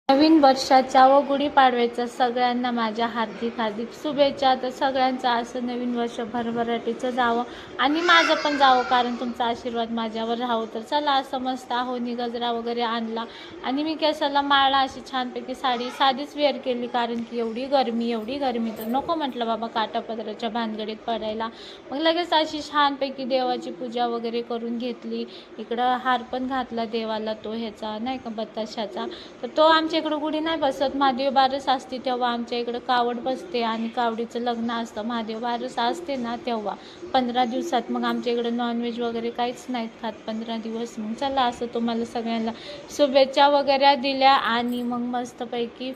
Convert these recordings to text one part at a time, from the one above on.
नवीन वर्षाच्या व गुढीपाडव्याच्या सगळ्यांना माझ्या हार्दिक हार्दिक शुभेच्छा। तर सगळ्यांचं असं नवीन वर्ष भरभराटीचं जावं आणि माझं पण जावं, कारण तुमचा आशीर्वाद माझ्यावर राहावं। तर चला, असं मस्त आहोनी गजरा वगैरे आणला आणि मी केसाला माळा अशी छानपैकी साडी साधीच वेअर केली, कारण की एवढी गरमी तर नको म्हटलं बाबा काटापदराच्या भानगडीत पडायला। मग लगेच अशी छानपैकी देवाची पूजा वगैरे करून घेतली। इकडं हार पण घातला देवाला, तो ह्याचा नाही का बताशाचा। तर तो आमच्या इकडं गुढी नाही बसत, महादेव बारस असते तेव्हा आमच्या इकडं कावड बसते आणि कावडीचं लग्न असतं। महादेव बारस असते ना तेव्हा 15 दिवसात। मग आमच्या इकडं नॉनव्हेज वगैरे काहीच नाहीत खात 15 दिवस। मग चला, असं तुम्हाला सगळ्यांना शुभेच्छा वगैरे दिल्या आणि मग मस्तपैकी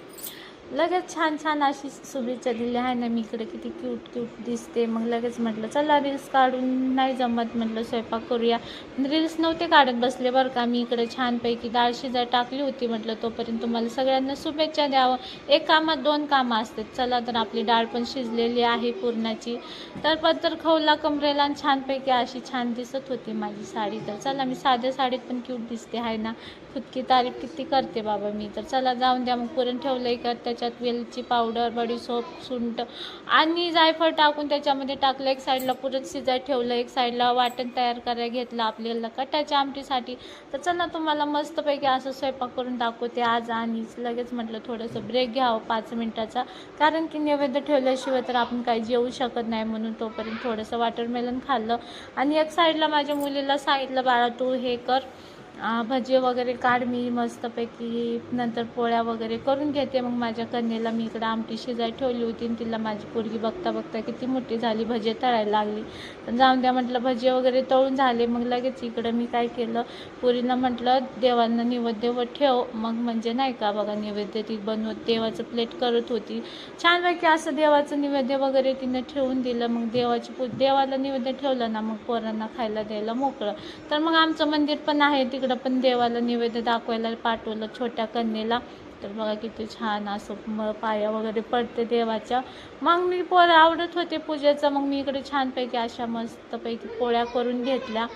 लगेच छान छान अशी शुभेच्छा दिल्या आहे ना। मी इकडे किती क्यूट दिसते। मग लगेच म्हटलं चला रील्स काढून नाही जमत, म्हटलं स्वयंपाक करूया। रील्स नव्हते काढत बसले बरं का, मी इकडे छानपैकी डाळ शिजाय टाकली होती। म्हटलं तोपर्यंत तुम्हाला सगळ्यांना शुभेच्छा द्यावं, एक कामात दोन कामं असतात। चला, तर आपली डाळ पण शिजलेली आहे पुरणाची। तर पत्तर खवला कमरेला आणि छानपैकी अशी छान दिसत होती माझी साडी। तर चला, मी साध्या साडीत पण क्यूट दिसते आहे ना, खुद की तारीफ किती करते बाबा मी। तर चला जाऊन द्या, मग पुरण ठेवलंय का त्याच्यात वेलची पावडर, बडीशोप, सुंठ आणि जायफळ टाकून त्याच्यामध्ये टाकलं। एक साईडला पुरण शिजाय ठेवलं, एक साईडला वाटण तयार करायला घेतलं आपल्याला कटाच्या आमटीसाठी। तर चला, तुम्हाला मस्तपैकी असं स्वयंपाक करून दाखवते आज। आणि लगेच म्हटलं थोडंसं ब्रेक घ्यावं 5 मिनिटाचा, कारण की नैवेद्य ठेवल्याशिवाय तर आपण काही जेवू शकत नाही। म्हणून तोपर्यंत थोडंसं वॉटरमेलन खाल्लं आणि एक साईडला माझ्या मुलीला सांगितलं, बाळा तू हे कर, भजी वगैरे काढ, मी मस्तपैकी नंतर पोळ्या वगैरे करून घेते। मग माझ्या कन्येला मी इकडं आमटी शिजाय ठेवली होती आणि तिला माझी पोरगी बघता बघता किती मोठी झाली, भजे तळायला लागली। तर जाऊन द्या म्हटलं, भजे वगैरे तळून झाले। मग लगेच इकडं मी काय केलं, पुरीला म्हटलं देवांना नैवेद्य ठेव, मग म्हणजे नाही का बघा नैवेद्य ती बनवत देवाचं प्लेट करत होती छानपैकी। असं देवाचं नैवेद्य वगैरे तिनं ठेवून दिलं। मग देवाला नैवेद्य ठेवलं ना, मग पोरांना खायला द्यायला मोकळं। तर मग आमचं मंदिर पण आहे, तिकडं पण देवाला नैवेद्य दाखवायला पाठवलं छोट्या कन्येला। तर बघा किती छान असं पाया वगैरे पडते देवाच्या। मग मी पोरं आवडत होते पूजेचं, मग मी इकडे छानपैकी अशा मस्तपैकी पोळ्या करून घेतल्या।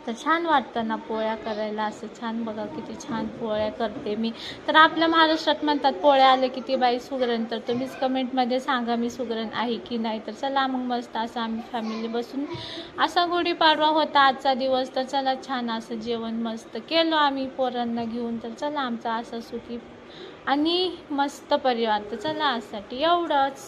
तर छान वाटतं ना पोळ्या करायला, असं छान बघा किती छान पोळ्या करते मी। तर आपल्या महाराष्ट्रात म्हणतात पोळ्या आले की ती बाई सुगरण। तर तुम्हीच कमेंटमध्ये सांगा मी सुगरण आहे की नाही। तर चला, मग मस्त असं आम्ही फॅमिली बसून असा गुढीपाडवा होता आजचा दिवस। तर चला, छान असं जेवण मस्त केलं आम्ही पोरांना घेऊन। तर चला, आमचा असा सुखी आणि मस्त परिवार। तर चला, आजसाठी एवढंच।